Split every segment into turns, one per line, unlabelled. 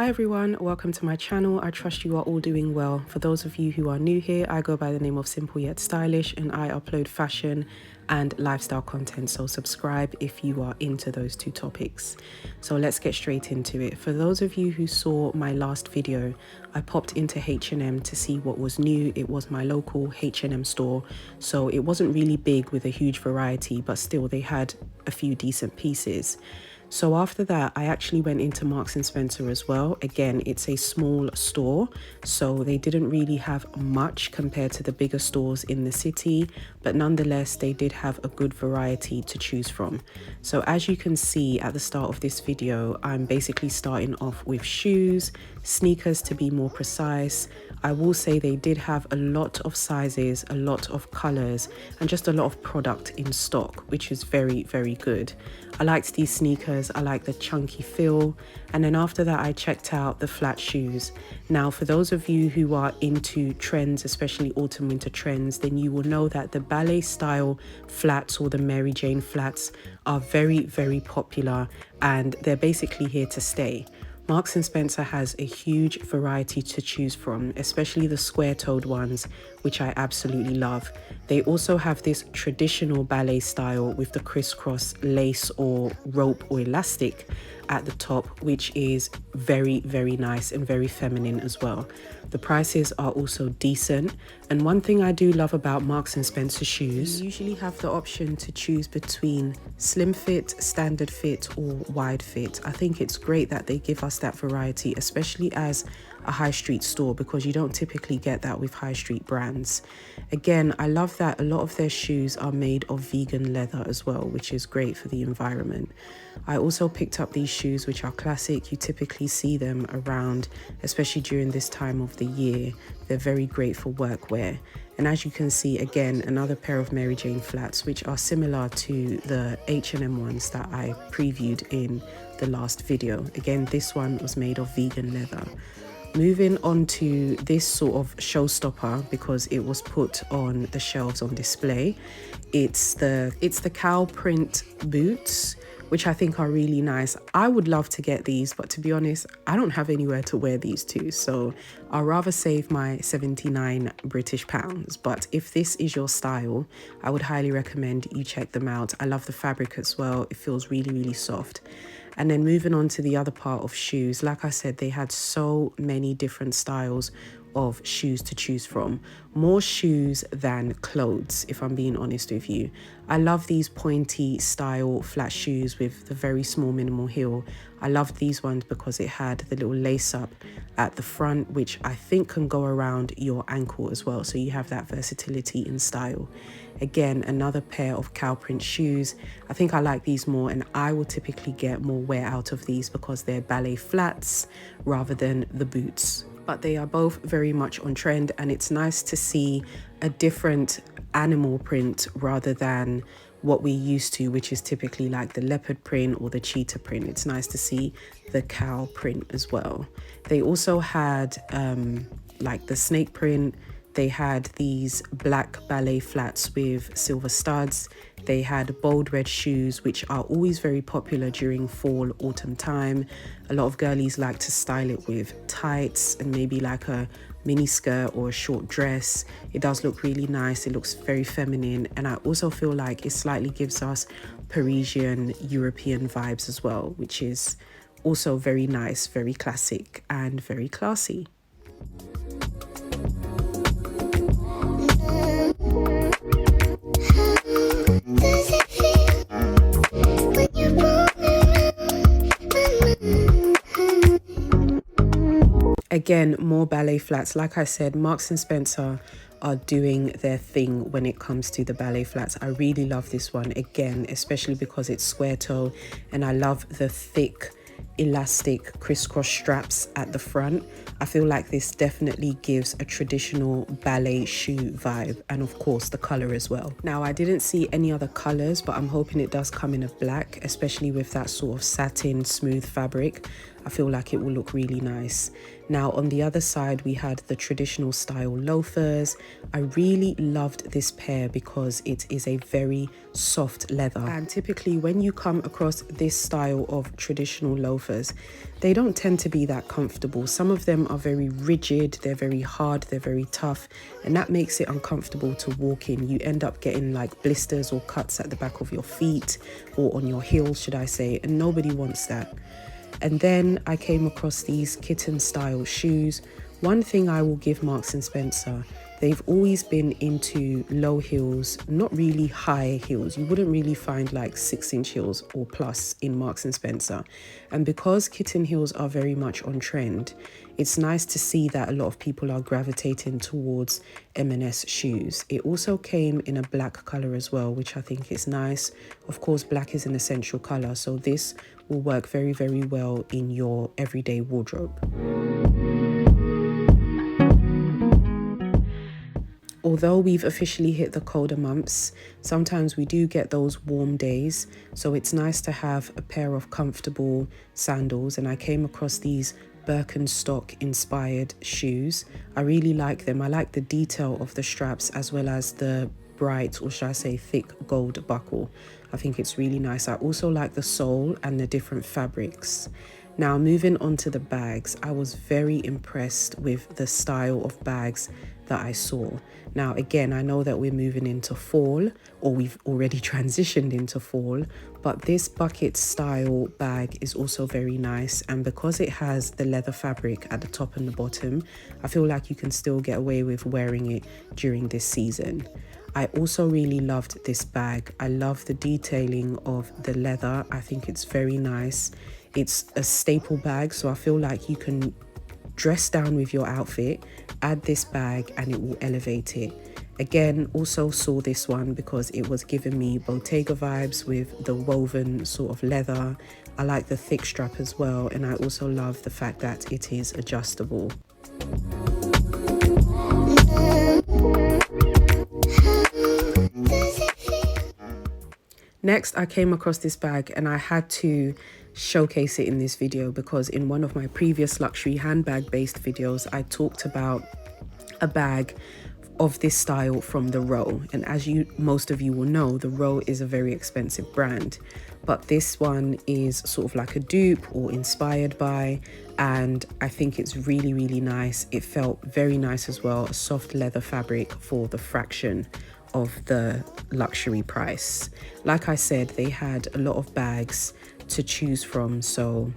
Hi everyone, welcome to my channel. I trust you are all doing well. For those of you who are new here, I go by the name of Simple Yet Stylish and I upload fashion and lifestyle content, so subscribe if you are into those two topics. So let's get straight into it. For those of you who saw my last video, I popped into H&M to see what was new. It was my local H&M store, so it wasn't really big with a huge variety, but still they had a few decent pieces. So after that, I actually went into Marks and Spencer as well. Again, it's a small store, so they didn't really have much compared to the bigger stores in the city, but nonetheless, they did have a good variety to choose from. So as you can see at the start of this video, I'm basically starting off with shoes, sneakers to be more precise. I will say they did have a lot of sizes, a lot of colors, and just a lot of product in stock, which is very, very good. I liked these sneakers, I like the chunky feel, and then after that I checked out the flat shoes. Now for those of you who are into trends, especially autumn winter trends, then you will know that the ballet style flats or the Mary Jane flats are very, very popular and they're basically here to stay. Marks and Spencer has a huge variety to choose from, especially the square-toed ones, which I absolutely love. They also have this traditional ballet style with the crisscross lace or rope or elastic at the top, which is very, very nice and very feminine as well. The prices are also decent. And one thing I do love about Marks and Spencer shoes, you usually have the option to choose between slim fit, standard fit, or wide fit. I think it's great that they give us that variety, especially as a high street store, because you don't typically get that with high street brands. Again, I love that a lot of their shoes are made of vegan leather as well, which is great for the environment. I also picked up these shoes, which are classic. You typically see them around, especially during this time of the year. They're very great for workwear. And as you can see, again, another pair of Mary Jane flats, which are similar to the H&M ones that I previewed in the last video. Again, this one was made of vegan leather. Moving on to this sort of showstopper, because it was put on the shelves on display. It's the cow print boots, which I think are really nice. I would love to get these, but to be honest, I don't have anywhere to wear these to, so I'll rather save my 79 British pounds. But if this is your style, I would highly recommend you check them out. I love the fabric as well. It feels really, really soft. And then moving on to the other part of shoes, like I said, they had so many different styles of shoes to choose from. More shoes than clothes, if I'm being honest with you. I love these pointy style flat shoes with the very small minimal heel. I loved these ones because it had the little lace up at the front, which I think can go around your ankle as well. So you have that versatility in style. Again, another pair of cow print shoes. I think I like these more, and I will typically get more wear out of these because they're ballet flats rather than the boots. But they are both very much on trend, and it's nice to see a different animal print rather than what we used to, which is typically like the leopard print or the cheetah print. It's nice to see the cow print as well. They also had like the snake print. They had these black ballet flats with silver studs. They had bold red shoes, which are always very popular during fall, autumn time. A lot of girlies like to style it with tights and maybe like a mini skirt or a short dress. It does look really nice. It looks very feminine. And I also feel like it slightly gives us Parisian, European vibes as well, which is also very nice, very classic and very classy. Again, more ballet flats. Like I said, Marks and Spencer are doing their thing when it comes to the ballet flats. I really love this one, again, especially because it's square toe, and I love the thick elastic crisscross straps at the front. I feel like this definitely gives a traditional ballet shoe vibe, and of course the color as well. Now, I didn't see any other colors, but I'm hoping it does come in a black, especially with that sort of satin smooth fabric. I feel like it will look really nice. Now on the other side, we had the traditional style loafers. I really loved this pair because it is a very soft leather. And typically when you come across this style of traditional loafers, they don't tend to be that comfortable. Some of them are very rigid, they're very hard, they're very tough, and that makes it uncomfortable to walk in. You end up getting like blisters or cuts at the back of your feet, or on your heels, should I say, and nobody wants that. And then I came across these kitten style shoes. One thing I will give Marks and Spencer, they've always been into low heels, not really high heels. You wouldn't really find like 6-inch heels or plus in Marks and Spencer. And because kitten heels are very much on trend, it's nice to see that a lot of people are gravitating towards M&S shoes. It also came in a black color as well, which I think is nice. Of course, black is an essential color, so this will work very, very well in your everyday wardrobe. Although we've officially hit the colder months, sometimes we do get those warm days, so it's nice to have a pair of comfortable sandals. And I came across these Birkenstock inspired shoes. I really like them. I like the detail of the straps as well as the bright, or should I say thick, gold buckle. I think it's really nice. I also like the sole and the different fabrics. Now moving on to the bags, I was very impressed with the style of bags that I saw. Now again, I know that we're moving into fall, or we've already transitioned into fall, but this bucket style bag is also very nice, and because it has the leather fabric at the top and the bottom, I feel like you can still get away with wearing it during this season. I also really loved this bag. I love the detailing of the leather. I think it's very nice. It's a staple bag, so I feel like you can dress down with your outfit, add this bag, and it will elevate it. Again, also saw this one because it was giving me Bottega vibes with the woven sort of leather. I like the thick strap as well, and I also love the fact that it is adjustable. Next, I came across this bag and I had to showcase it in this video because in one of my previous luxury handbag based videos, I talked about a bag of this style from the Row. And as most of you will know, the Row is a very expensive brand, but this one is sort of like a dupe or inspired by, and I think it's really, really nice. It felt very nice as well, a soft leather fabric for the fraction of the luxury price. Like I said, they had a lot of bags to choose from, so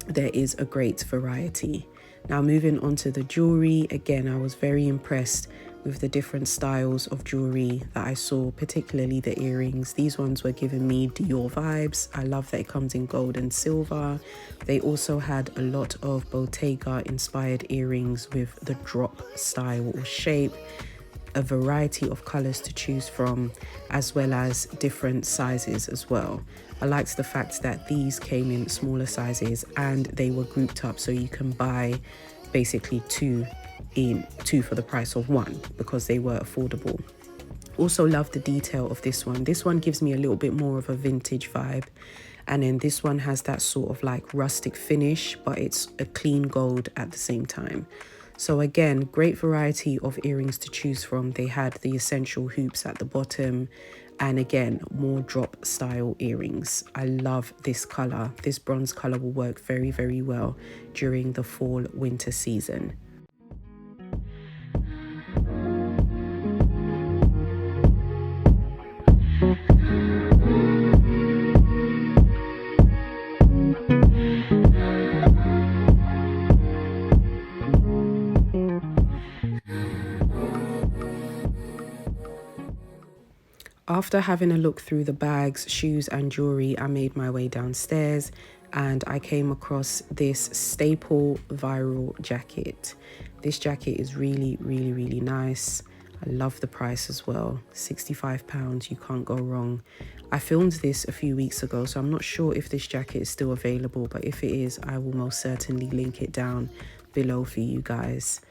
there is a great variety. Now moving on to the jewelry, again, I was very impressed with the different styles of jewelry that I saw, particularly the earrings. These ones were giving me Dior vibes. I love that it comes in gold and silver. They also had a lot of Bottega inspired earrings with the drop style or shape, a variety of colors to choose from, as well as different sizes as well. I liked the fact that these came in smaller sizes and they were grouped up, so you can buy basically two for the price of one because they were affordable. Also love the detail of this one. This one gives me a little bit more of a vintage vibe, and then this one has that sort of like rustic finish, but it's a clean gold at the same time. So again, great variety of earrings to choose from. They had the essential hoops at the bottom, and again, more drop style earrings. I love this color. This bronze color will work very, very well during the fall winter season. After having a look through the bags, shoes and jewelry, I made my way downstairs and I came across this staple viral jacket. This jacket is really, really, really nice. I love the price as well. £65, you can't go wrong. I filmed this a few weeks ago, so I'm not sure if this jacket is still available, but if it is, I will most certainly link it down below for you guys.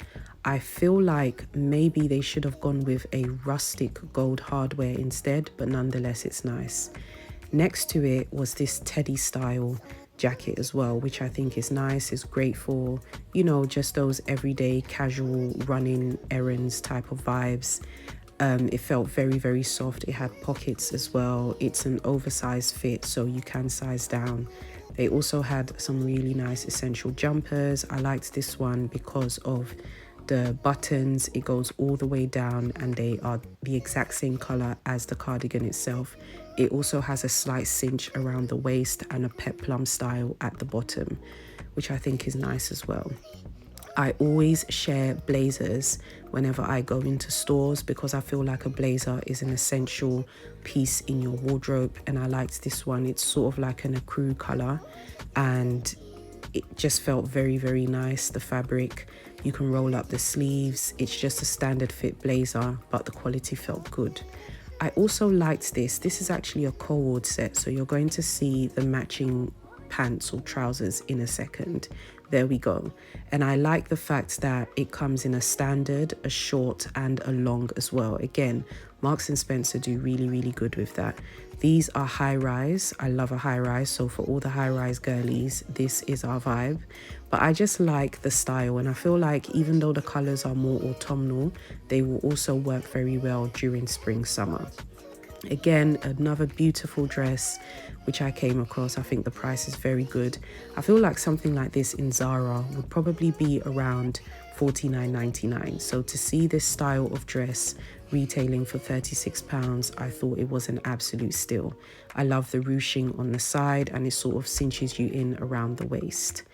I feel like maybe they should have gone with a rustic gold hardware instead, but nonetheless, it's nice. Next to it was this teddy style jacket as well, which I think is nice. It's great for, you know, just those everyday casual running errands type of vibes. It felt very, very soft. It had pockets as well. It's an oversized fit, so you can size down. They also had some really nice essential jumpers. I liked this one because of the buttons. It goes all the way down and they are the exact same color as the cardigan itself. It also has a slight cinch around the waist and a peplum style at the bottom, which I think is nice as well. I always share blazers whenever I go into stores because I feel like a blazer is an essential piece in your wardrobe, and I liked this one. It's sort of like an ecru color and it just felt very, very nice. The fabric, you can roll up the sleeves. It's just a standard fit blazer, but the quality felt good. I also liked this. This is actually a co-ord set, so you're going to see the matching pants or trousers in a second. There we go. And I like the fact that it comes in a standard, a short and a long as well. Again, Marks and Spencer do really, really good with that. These are high rise. I love a high rise, so for all the high rise girlies, this is our vibe. But I just like the style, and I feel like even though the colors are more autumnal, they will also work very well during spring, summer. Again, another beautiful dress which I came across. I think the price is very good. I feel like something like this in Zara would probably be around $49.99. So to see this style of dress retailing for £36, I thought it was an absolute steal. I love the ruching on the side and it sort of cinches you in around the waist.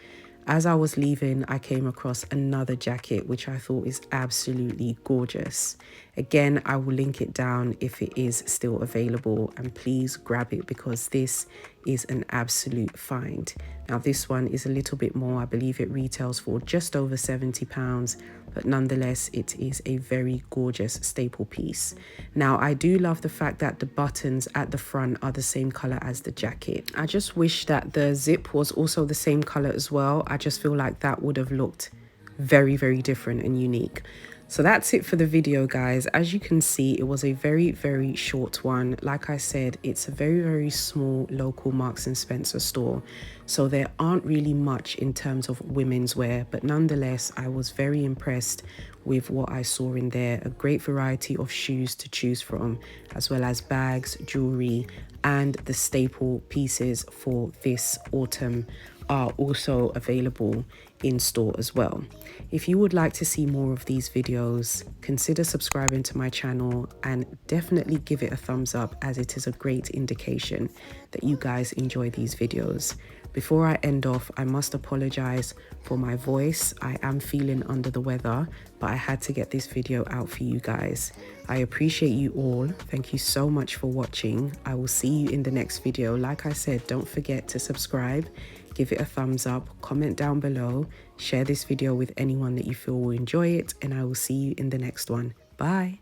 As I was leaving, I came across another jacket, which I thought is absolutely gorgeous. Again, I will link it down if it is still available, and please grab it because this is an absolute find. Now, this one is a little bit more. I believe it retails for just over £70, but nonetheless, it is a very gorgeous staple piece. Now, I do love the fact that the buttons at the front are the same color as the jacket. I just wish that the zip was also the same color as well. I just feel like that would have looked very, very different and unique. So that's it for the video, guys. As you can see, it was a very, very short one. Like I said, it's a very, very small local Marks and Spencer store, so there aren't really much in terms of women's wear, but nonetheless, I was very impressed with what I saw in there. A great variety of shoes to choose from, as well as bags, jewelry, and the staple pieces for this autumn are also available in store as well. If you would like to see more of these videos, consider subscribing to my channel and definitely give it a thumbs up, as it is a great indication that you guys enjoy these videos. Before I end off, I must apologize for my voice. I am feeling under the weather, but I had to get this video out for you guys. I appreciate you all. Thank you so much for watching. I will see you in the next video. Like I said, don't forget to subscribe, give it a thumbs up, comment down below, share this video with anyone that you feel will enjoy it, and I will see you in the next one. Bye.